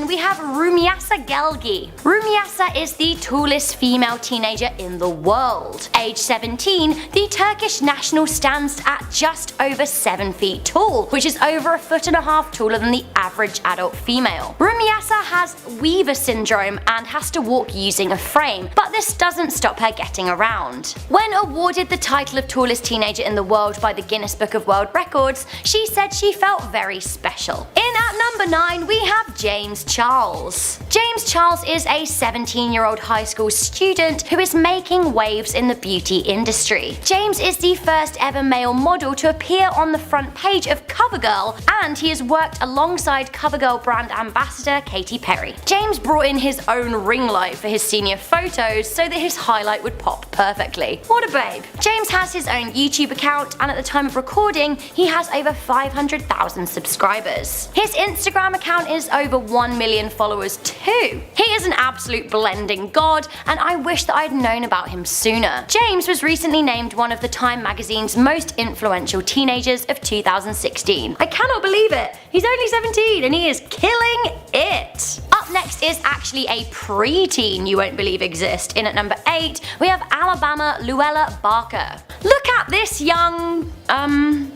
10, we have Rumiyasa Gelgi. Rumiyasa is the tallest female teenager in the world. Age 17, the Turkish national stands at just over 7 feet tall, which is over 1.5 feet taller than the average adult female. Rumiyasa has Weaver syndrome and has to walk using a frame, but this doesn't stop her getting around. When awarded the title of tallest teenager in the world by the Guinness Book of World Records, she said she felt very special. In at number 9, we have James Charles. James Charles is a 17-year-old high school student who is making waves in the beauty industry. James is the first ever male model to appear on the front page of CoverGirl, and he has worked alongside CoverGirl brand ambassador Katy Perry. James brought in his own ring light for his senior photos so that his highlight would pop perfectly. What a babe. James has his own YouTube account, and at the time of recording, he has over 500,000 subscribers. His Instagram account is over 1 million followers too. He is an absolute blending god, and I wish that I'd known about him sooner. James was recently named one of the Time magazine's most influential teenagers of 2016. I cannot believe it! He's only 17 and he is killing it! Up next is actually a preteen you won't believe exists. In at number 8, we have Alabama Luella Barker. Look at this young,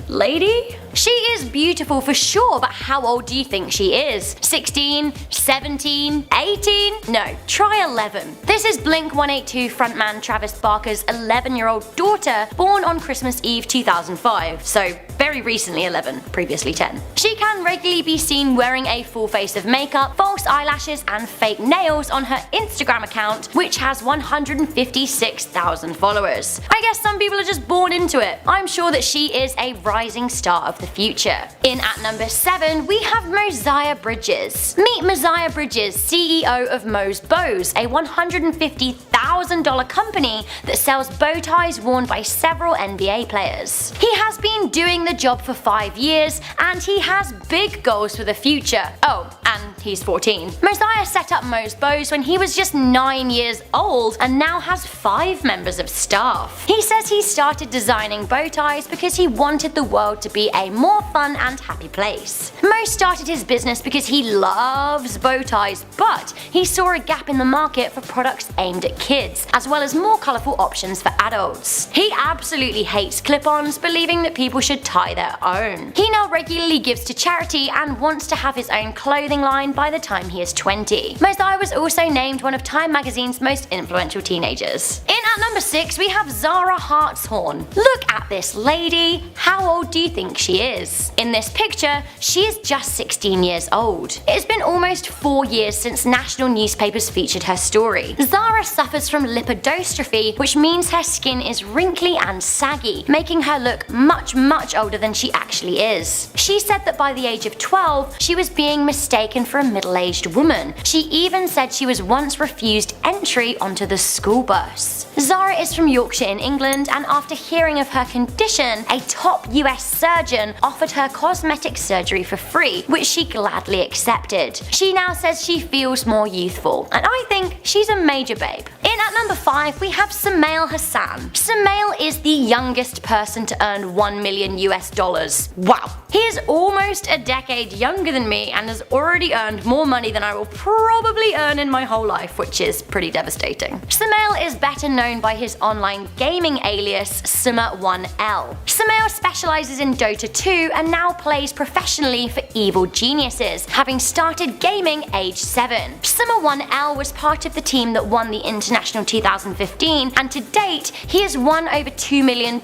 lady? She is beautiful for sure, but how old do you think she is? 16? 17? 18? No, try 11. This is Blink-182 frontman Travis Barker's 11-year-old daughter, born on Christmas Eve 2005, so very recently 11, previously 10. She can regularly be seen wearing a full face of makeup, false eyelashes, and fake nails on her Instagram account, which has 156,000 followers. I guess some people are just born into it. I'm sure that she is a rising star of the future. In at number 7, we have Mosiah Bridges. Meet Mosiah Bridges, CEO of Mo's Bows, a $150,000 company that sells bow ties worn by several NBA players. He has been doing the job for 5 years, and he has big goals for the future. Oh, and he's 14. Mosiah set up Mo's Bows when he was just 9 years old and now has 5 members of staff. He says he started designing bow ties because he wanted the world to be a more fun and happy place. Mo started his business because he loves bow ties, but he saw a gap in the market for products aimed at kids, as well as more colourful options for adults. He absolutely hates clip-ons, believing that people should tie their own. He now regularly gives to charity and wants to have his own clothing line by the time he is 20. Mosiah was also named one of Time magazine's most influential teenagers. In at number 6, we have Zara Hartshorn. Look at this lady. How old do you think she is? In this picture, she is just 16 years old. It has been almost 4 years since national newspapers featured her story. Zara suffers from lipodystrophy, which means her skin is wrinkly and saggy, making her look much older than she actually is. She said that by the age of 12, she was being mistaken for a middle-aged woman. She even said she was once refused entry onto the school bus. Zara is from Yorkshire in England, and after hearing of her condition, a top US surgeon offered her cosmetic surgery for free, which she gladly accepted. She now says she feels more youthful, and I think she's a major babe. In at number 5, we have Samail Hassan. Samail is the youngest person to earn $1 million US. Wow. He is almost a decade younger than me and has already earned more money than I will probably earn in my whole life, which is pretty devastating. Samail is better known by his online gaming alias Summer1L. Samail specializes in Dota 2 and now plays professionally for Evil Geniuses, having started gaming age 7. Summer1L was part of the team that won the International 2015, and to date, he has won over $2 million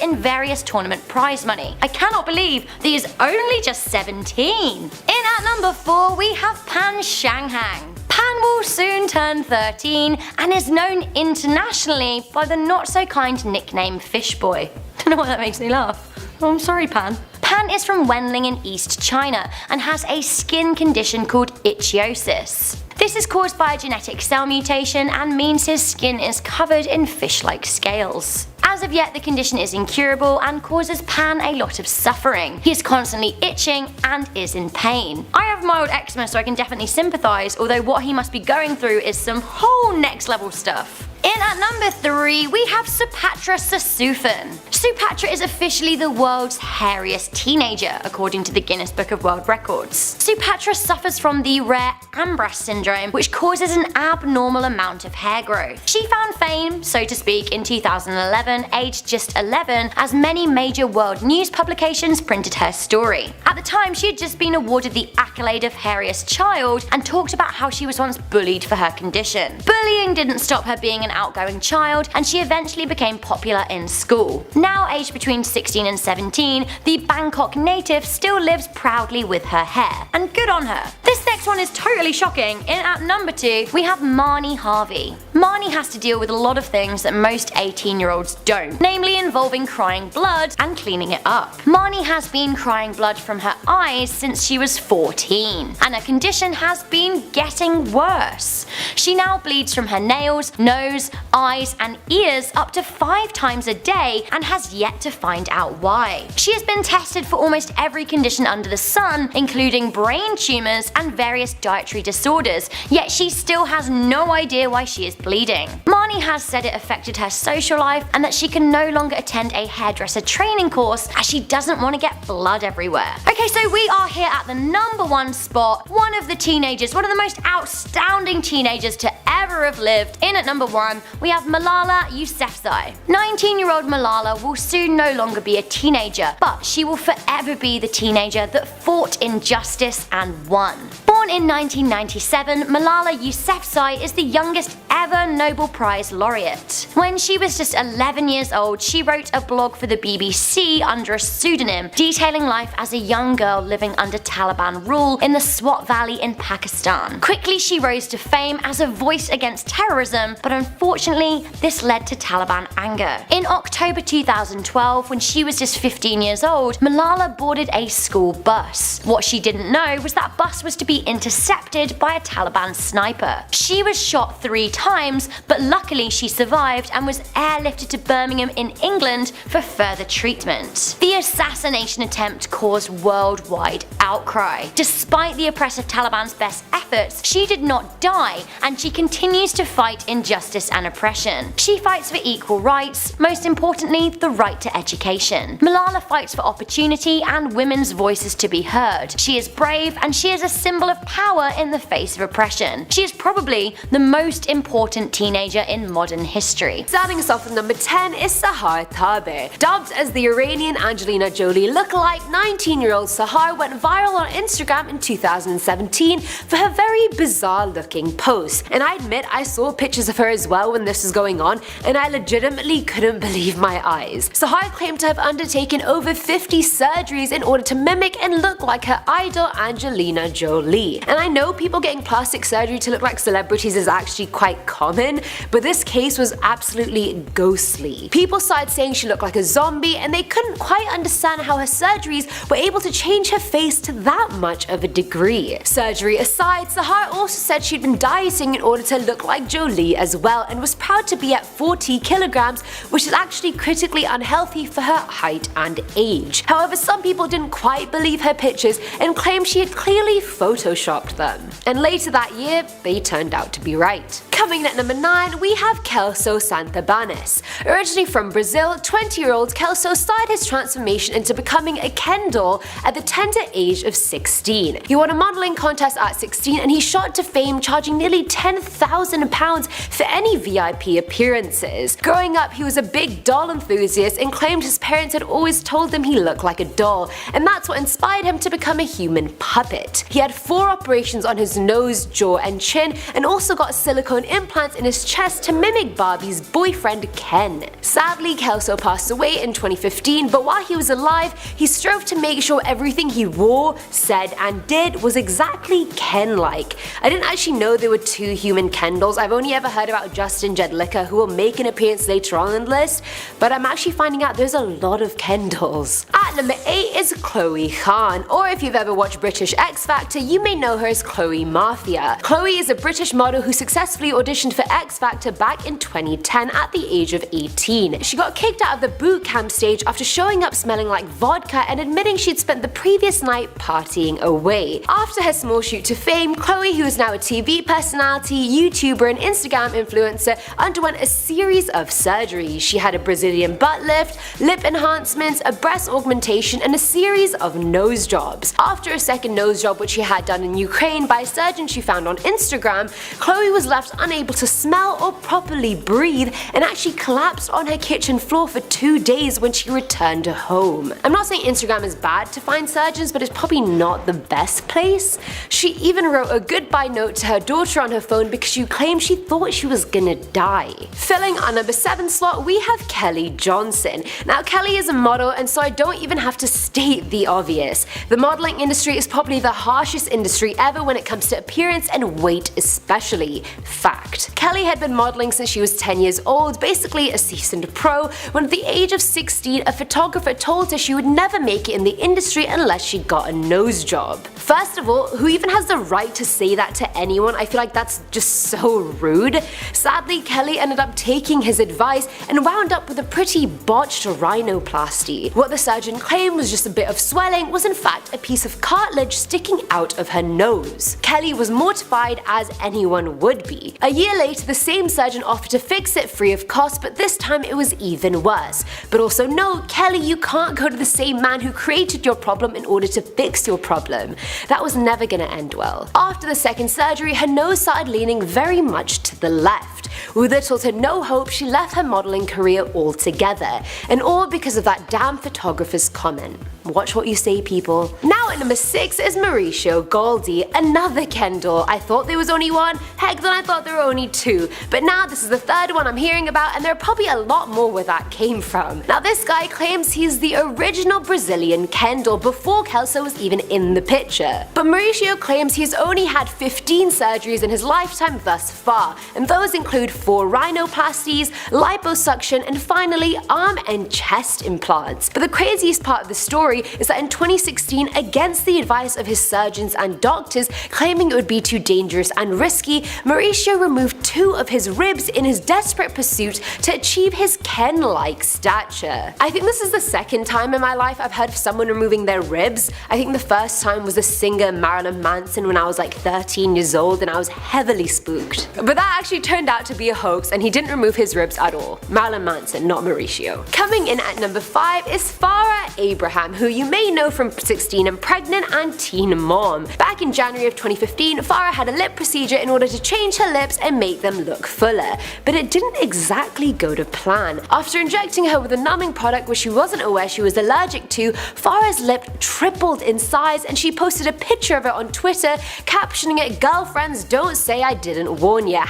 in various tournament prize money. I cannot believe that he is only just 17. In at number 4, we have Pan Shanghang. Pan will soon turn 13 and is known internationally by the not-so-kind nickname Fishboy. I don't know why that makes me laugh. Oh, I'm sorry, Pan. Pan is from Wenling in East China and has a skin condition called ichthyosis. This is caused by a genetic cell mutation and means his skin is covered in fish-like scales. As of yet, the condition is incurable and causes Pan a lot of suffering. He is constantly itching and is in pain. I have mild eczema, so I can definitely sympathize, although what he must be going through is some whole next level stuff. In at number 3, we have Supatra Sassoon. Supatra is officially the world's hairiest teenager, according to the Guinness Book of World Records. Supatra suffers from the rare Ambras syndrome, which causes an abnormal amount of hair growth. She found fame, so to speak, in 2011, aged just 11, as many major world news publications printed her story. At the time, she had just been awarded the accolade of hairiest child and talked about how she was once bullied for her condition. Bullying didn't stop her being an outgoing child, and she eventually became popular in school. Now aged between 16 and 17, the Bangkok native still lives proudly with her hair, and good on her. This next one is totally shocking. In at number 2, we have Marnie Harvey. Marnie has to deal with a lot of things that most 18-year-olds don't, namely involving crying blood and cleaning it up. Marnie has been crying blood from her eyes since she was 14, and her condition has been getting worse. She now bleeds from her nails, nose, eyes, and ears up to 5 times a day and has yet to find out why. She has been tested for almost every condition under the sun, including brain tumors and various dietary disorders, yet she still has no idea why she is bleeding. Marnie has said it affected her social life and that she can no longer attend a hairdresser training course as she doesn't want to get blood everywhere. Okay, so we are here at the number 1 spot, one of the teenagers, one of the most outstanding teenagers to ever have lived. In at number 1, we have Malala Yousafzai. 19-year-old Malala will soon no longer be a teenager, but she will forever be the teenager that fought injustice and won. Born in 1997, Malala Yousafzai is the youngest ever Nobel Prize laureate. When she was just 11 years old, she wrote a blog for the BBC under a pseudonym, detailing life as a young girl living under Taliban rule in the Swat Valley in Pakistan. Quickly, she rose to fame as a voice against terrorism, but unfortunately, this led to Taliban anger. In October 2012, when she was just 15 years old, Malala boarded a school bus. What she didn't know was that bus was to be intercepted by a Taliban sniper. She was shot 3 times, but luckily she survived and was airlifted to Birmingham in England for further treatment. The assassination attempt caused worldwide outcry. Despite the oppressive Taliban's best efforts, she did not die, and she continues to fight injustice and oppression. She fights for equal rights, most importantly, the right to education. Malala fights for opportunity and women's voices to be heard. She is brave, and she is a symbol of power in the face of oppression. She is probably the most important teenager in modern history. Starting us off with number 10 is Sahar Tabe. Dubbed as the Iranian Angelina Jolie lookalike, 19-year-old Sahar went viral on Instagram in 2017 for her very bizarre looking post. And I admit I saw pictures of her as well when this was going on, and I legitimately couldn't believe my eyes. Sahar claimed to have undertaken over 50 surgeries in order to mimic and look like her idol Angelina Jolie. And I know people getting plastic surgery to look like celebrities is actually quite common, but this case was absolutely ghostly. People started saying she looked like a zombie, and they couldn't quite understand how her surgeries were able to change her face to that much of a degree. Surgery aside, Sahar also said she'd been dieting in order to look like Jolie as well, and was proud to be at 40 kilograms, which is actually critically unhealthy for her height and age. However, some people didn't quite believe her pictures and claimed she had clearly photoshopped them. And later that year, they turned out to be right. Coming in at number 9, we have Kelso Santabanes. Originally from Brazil, 20-year-old Kelso started his transformation into becoming a Ken doll at the tender age of 16. He won a modeling contest at 16, and he shot to fame charging nearly £10,000 for any VIP appearances. Growing up, he was a big doll enthusiast and claimed his parents had always told him he looked like a doll, and that's what inspired him to become a human puppet. He had 4 operations on his nose, jaw, and chin, and also got silicone implants in his chest to mimic Barbie's boyfriend Ken. Sadly, Kelso passed away in 2015, but while he was alive, he strove to make sure everything he wore, said, and did was exactly Ken-like. I didn't actually know there were 2 human Ken dolls. I've only ever heard about Justin Jedlicka, who will make an appearance later on in the list, but I'm actually finding out there's a lot of Ken dolls. At number 8 is Chloe Khan, or if you've ever watched British X Factor, you may know her as Chloe Mafia. Chloe is a British model who successfully auditioned for X Factor back in 2010 at the age of 18. She got kicked out of the boot camp stage after showing up smelling like vodka and admitting she'd spent the previous night partying away. After her small shoot to fame, Chloe, who is now a TV personality, YouTuber and Instagram influencer, underwent a series of surgeries. She had a Brazilian butt lift, lip enhancements, a breast augmentation and a series of nose jobs. After a second nose job which she had done in Ukraine by a surgeon she found on Instagram, Chloe was left unable to smell or properly breathe and actually collapsed on her kitchen floor for 2 days when she returned home. I'm not saying Instagram is bad to find surgeons, but it's probably not the best place. She even wrote a goodbye note to her daughter on her phone because she claimed she thought she was gonna die. Filling our number 7 slot, we have Kelly Johnson. Now Kelly is a model, and so I don't even have to state the obvious. The modeling industry is probably the harshest industry ever when it comes to appearance and weight especially. Fact. Kelly had been modeling since she was 10 years old, basically a seasoned pro, when at the age of 16 a photographer told her she would never make it in the industry unless she got a nose job. First of all, who even has the right to say that to anyone? I feel like that's just so rude. Sadly, Kelly ended up taking his advice and wound up with a pretty botched rhinoplasty. What the surgeon claimed was just a bit of swelling was in fact a piece of cartilage sticking out of her nose. Kelly was mortified as anyone would be. A year later, the same surgeon offered to fix it free of cost, but this time it was even worse. But also no, Kelly, you can't go to the same man who created your problem in order to fix your problem. That was never gonna end well. After the second surgery, her nose started leaning very much to the left. With little to no hope, she left her modeling career altogether, and all because of that damn photographer's comment. Watch what you say, people. Now at number 6 is Mauricio Goldi, another Ken doll. I thought there was only one, heck then I thought there were only 2, but now this is the 3rd one I'm hearing about, and there are probably a lot more where that came from. Now this guy claims he's the original Brazilian Ken doll before Kelso was even in the picture. But Mauricio claims he's only had 15 surgeries in his lifetime thus far, and those include 4 rhinoplasties, liposuction, and finally arm and chest implants. But the craziest part of the story is that in 2016, against the advice of his surgeons and doctors claiming it would be too dangerous and risky, Mauricio removed 2 of his ribs in his desperate pursuit to achieve his Ken-like stature. I think this is the 2nd time in my life I've heard of someone removing their ribs. I think the first time was the singer Marilyn Manson when I was like 13 years old and I was heavily spooked. But that actually turned out to be a hoax and he didn't remove his ribs at all. Marilyn Manson, not Mauricio. Coming in at number 5 is Farrah Abraham, who you may know from 16 and Pregnant and Teen Mom. Back in January of 2015, Farrah had a lip procedure in order to change her lips and make them look fuller, but it didn't exactly go to plan. After injecting her with a numbing product which she wasn't aware she was allergic to, Farrah's lip tripled in size and she posted a picture of it on Twitter, captioning it, "Girlfriends, don't say I didn't warn ya,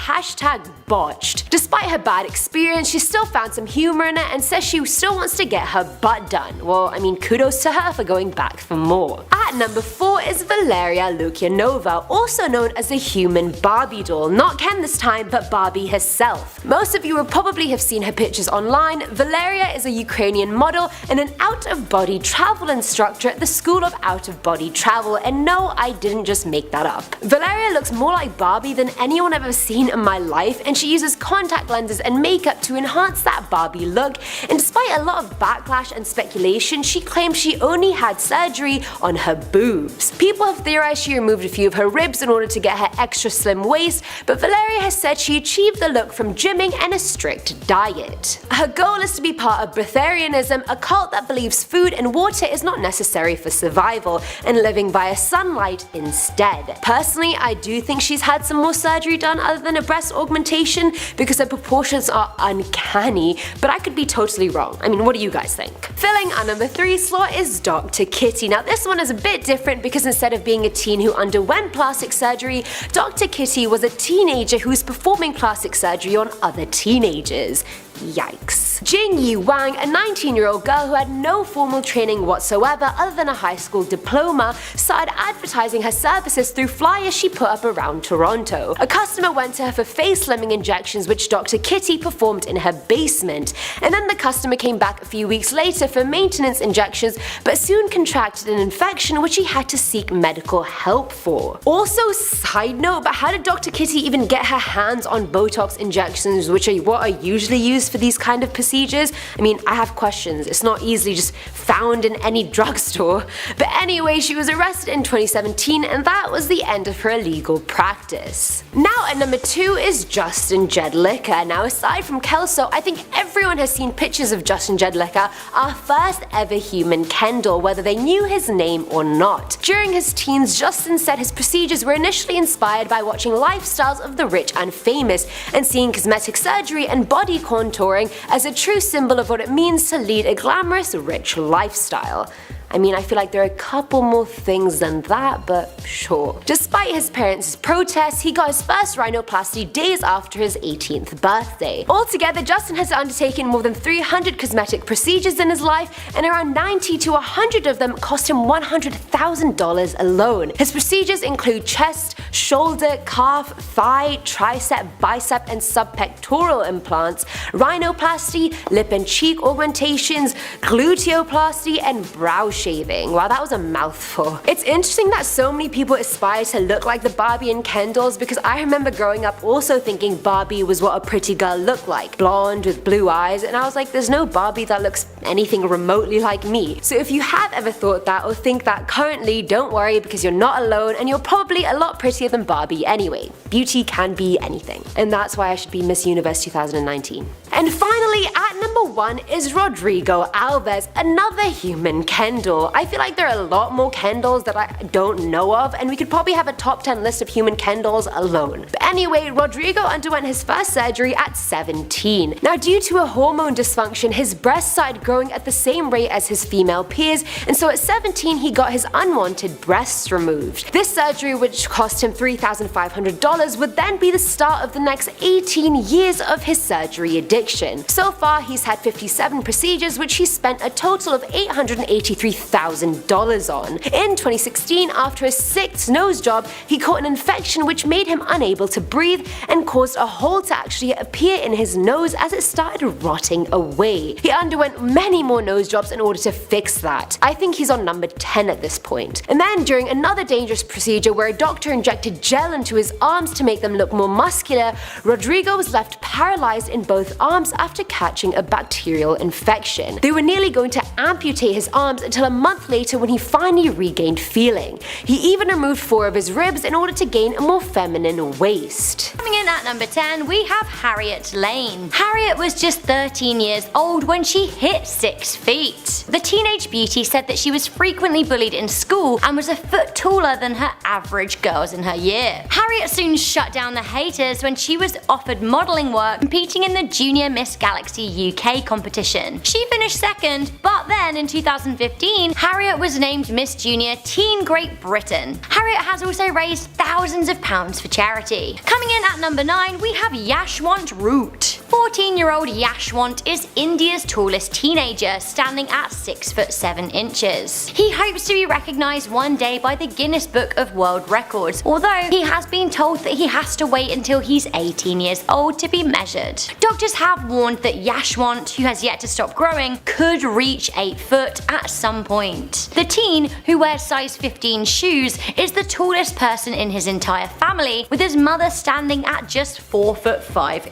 #botched." Despite her bad experience, she still found some humor in it and says she still wants to get her butt done. Well, I mean, kudos to her for going back for more. At number 4 is Valeria Lukyanova, also known as the human Barbie doll. Not Ken this time, but Barbie herself. Most of you will probably have seen her pictures online. Valeria is a Ukrainian model and an out-of-body travel instructor at the School of Out-of-Body Travel, and no, I didn't just make that up. Valeria looks more like Barbie than anyone I've ever seen in my life, and she uses contact lenses and makeup to enhance that Barbie look, and despite a lot of backlash and speculation, she claims she only had surgery on her boobs. People have theorized she removed a few of her ribs in order to get her extra slim waist, but Valeria has said she achieved the look from gymming and a strict diet. Her goal is to be part of Breatharianism, a cult that believes food and water is not necessary for survival, and living via sunlight instead. Personally, I do think she's had some more surgery done other than a breast augmentation because her proportions are uncanny, but I could be totally wrong. I mean, what do you guys think? Filling our number 3 slot is Dr. Kitty. Now this one is a bit different because instead of being a teen who underwent plastic surgery, Dr. Kitty was a teenager who was performing plastic surgery on other teenagers. Yikes. Jingyi Wang, a 19-year-old girl who had no formal training whatsoever other than a high school diploma, started advertising her services through flyers she put up around Toronto. A customer went to her for face slimming injections which Dr. Kitty performed in her basement, and then the customer came back a few weeks later for maintenance injections but soon contracted an infection which he had to seek medical help for. Also, side note, but how did Dr. Kitty even get her hands on Botox injections, which are what are usually used for these kind of procedures? I mean, I have questions. It's not easily just found in any drugstore. But anyway, she was arrested in 2017 and that was the end of her illegal practice. Now at number 2 is Justin Jedlicka. Now aside from Kelso, I think everyone has seen pictures of Justin Jedlicka, our first ever human Ken doll, whether they knew his name or not. During his teens, Justin said his procedures were initially inspired by watching lifestyles of the rich and famous and seeing cosmetic surgery and body contouring as a true symbol of what it means to lead a glamorous, rich lifestyle. I mean, I feel like there are a couple more things than that, but sure. Despite his parents' protests, he got his first rhinoplasty days after his 18th birthday. Altogether, Justin has undertaken more than 300 cosmetic procedures in his life, and around 90 to 100 of them cost him $100,000 alone. His procedures include chest, shoulder, calf, thigh, tricep, bicep, and subpectoral implants, rhinoplasty, lip and cheek augmentations, gluteoplasty, and brow shaving. Wow, that was a mouthful. It's interesting that so many people aspire to look like the Barbie and Ken dolls, because I remember growing up also thinking Barbie was what a pretty girl looked like. Blonde with blue eyes, and I was like, there's no Barbie that looks anything remotely like me. So if you have ever thought that or think that currently, don't worry, because you're not alone and you're probably a lot prettier than Barbie anyway. Beauty can be anything. And that's why I should be Miss Universe 2019. And finally, at number 1 is Rodrigo Alves, another human Ken doll. I feel like there are a lot more Ken dolls that I don't know of, and we could probably have a top 10 list of human Ken dolls alone. But anyway, Rodrigo underwent his first surgery at 17. Now, due to a hormone dysfunction, his breasts started growing at the same rate as his female peers, and so at 17 he got his unwanted breasts removed. This surgery, which cost him $3,500, would then be the start of the next 18 years of his surgery addiction. So far, he's had 57 procedures, which he spent a total of $883,000 on. In 2016, after his 6th nose job, he caught an infection which made him unable to breathe and caused a hole to actually appear in his nose as it started rotting away. He underwent many more nose jobs in order to fix that. I think he's on number 10 at this point. And then during another dangerous procedure where a doctor injected gel into his arms to make them look more muscular, Rodrigo was left paralyzed in both arms after catching a bacterial infection. They were nearly going to amputate his arms until a month later when he finally regained feeling. He even removed 4 of his ribs in order to gain a more feminine waist. Coming in at number 10, we have Harriet Lane. Harriet was just 13 years old when she hit 6 feet. The teenage beauty said that she was frequently bullied in school and was a foot taller than her average girls in her year. Harriet soon shut down the haters when she was offered modelling work competing in the Junior Miss Galaxy UK competition. She finished second, but then in 2015, Harriet was named Miss Junior Teen Great Britain. Harriet has also raised thousands of pounds for charity. Coming in at number 9, we have Yashwant Root. 14-year-old Yashwant is India's tallest teenager, standing at 6'7". He hopes to be recognised one day by the Guinness Book of World Records, although he has been told that he has to wait until he's 18 years old to be measured. Doctors have warned that Yashwant, who has yet to stop growing, could reach 8 foot at some point. The teen, who wears size 15 shoes, is the tallest person in his entire family, with his mother standing at just 4'5".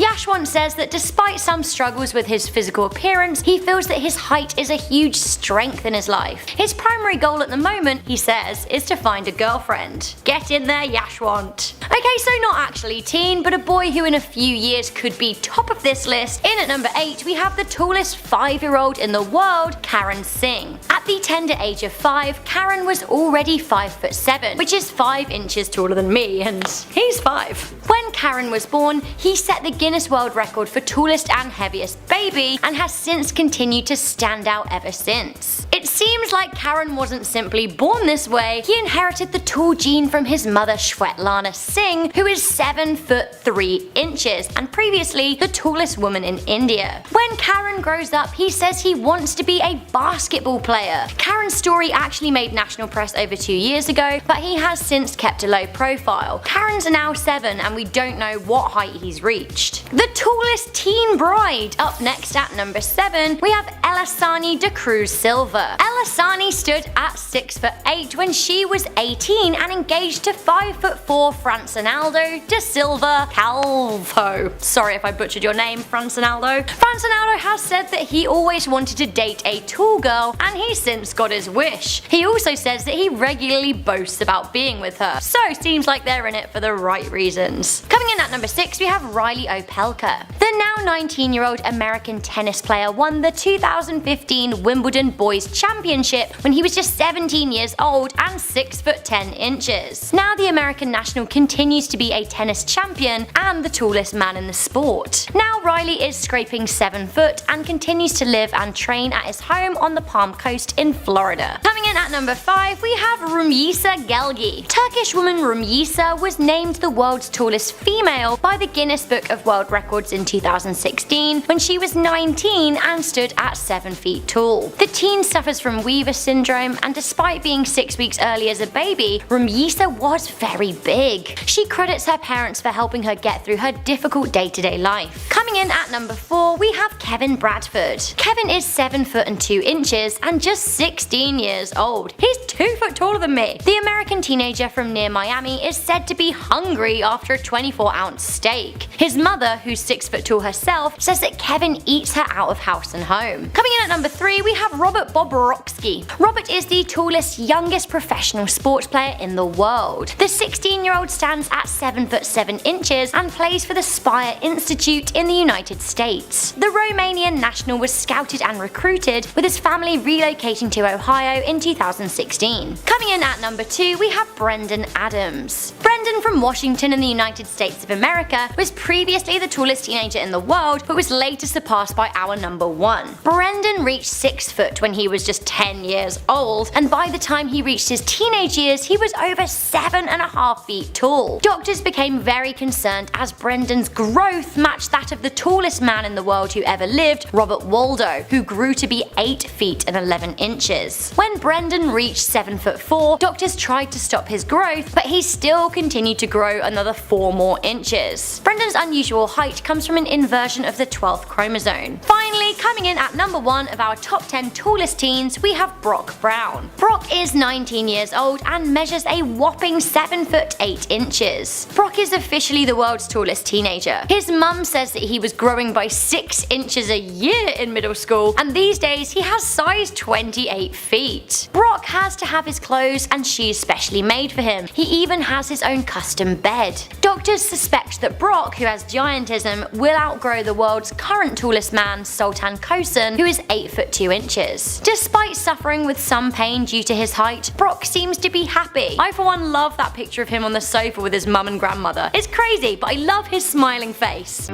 Yashwant says that despite some struggles with his physical appearance, he feels that his height is a huge strength in his life. His primary goal at the moment, he says, is to find a girlfriend. Get in there, Yashwant. Okay, so not actually teen, but a boy who in a few years could be top of this list. In at number 8, we have the tallest 5-year-old in the world, Karan Singh. At the tender age of 5, Karan was already 5'7", which is 5 inches taller than me, and he's 5. When Karan was born, he set the Guinness World Record for tallest and heaviest baby, and has since continued to stand out ever since. It's Seems like Karan wasn't simply born this way, he inherited the tall gene from his mother Shwetlana Singh, who is 7 foot 3 inches and previously the tallest woman in India. When Karan grows up, he says he wants to be a basketball player. Karan's story actually made national press over 2 years ago, but he has since kept a low profile. Karan's now 7 and we don't know what height he's reached. The tallest teen bride. Up next at number 7, we have Elisani de Cruz Silva. Elisani stood at 6 foot 8 when she was 18 and engaged to 5 foot 4 Francinaldo de Silva Calvo. Sorry if I butchered your name, Francinaldo. Francinaldo has said that he always wanted to date a tall girl and he's since got his wish. He also says that he regularly boasts about being with her, so seems like they're in it for the right reasons. Coming in at number 6, we have Riley Opelka. The now 19-year-old American tennis player won the 2015 Wimbledon Boys Championship when he was just 17 years old and 6 foot 10 inches. Now the American national continues to be a tennis champion and the tallest man in the sport. Now Riley is scraping 7 foot and continues to live and train at his home on the Palm Coast in Florida. Coming in at number 5, we have Rumyisa Gelgi. Turkish woman Rumyisa was named the world's tallest female by the Guinness Book of World Records in 2016 when she was 19 and stood at 7 feet tall. The teen suffers from Weaver syndrome, and despite being 6 weeks early as a baby, Rumyisa was very big. She credits her parents for helping her get through her difficult day-to-day life. Coming in at number 4, we have Kevin Bradford. Kevin is 7 foot and 2 inches and just 16 years old. He's 2 foot taller than me. The American teenager from near Miami is said to be hungry after a 24-ounce steak. His mother, who's 6 foot tall herself, says that Kevin eats her out of house and home. Coming in at number 3, we have Robert Bobrovsky. Robert is the tallest, youngest professional sports player in the world. The 16-year-old stands at 7 foot 7 inches and plays for the Spire Institute in the United States. The Romanian national was scouted and recruited, with his family relocating to Ohio in 2016. Coming in at number 2, we have Brendan Adams. Brendan from Washington in the United States of America was previously the tallest teenager in the world, but was later surpassed by our number 1. Brendan reached 6 foot when he was just 10 years old, and by the time he reached his teenage years, he was over 7.5 feet tall. Doctors became very concerned as Brendan's growth matched that of the tallest man in the world who ever lived, Robert Waldo, who grew to be 8 feet and 11 inches. When Brendan reached 7 foot 4, doctors tried to stop his growth, but he still continued to grow another 4 more inches. Brendan's unusual height comes from an inversion of the 12th chromosome. Finally, coming in at number 1 of our top 10 tallest teens, we have Brock Brown. Brock is 19 years old and measures a whopping 7 foot 8 inches. Brock is officially the world's tallest teenager. His mum says that he was growing by 6 inches a year in middle school, and these days he has size 28 feet. Brock has to have his clothes and shoes specially made for him. He even has his own custom bed. Doctors suspect that Brock, who has giantism, will outgrow the world's current tallest man, Sultan Kosen, who is 8 foot 2 inches. Despite suffering with some pain due to his height, Brock seems to be happy. I for one love that picture of him on the sofa with his mum and grandmother. It's crazy, but I love his smiling face.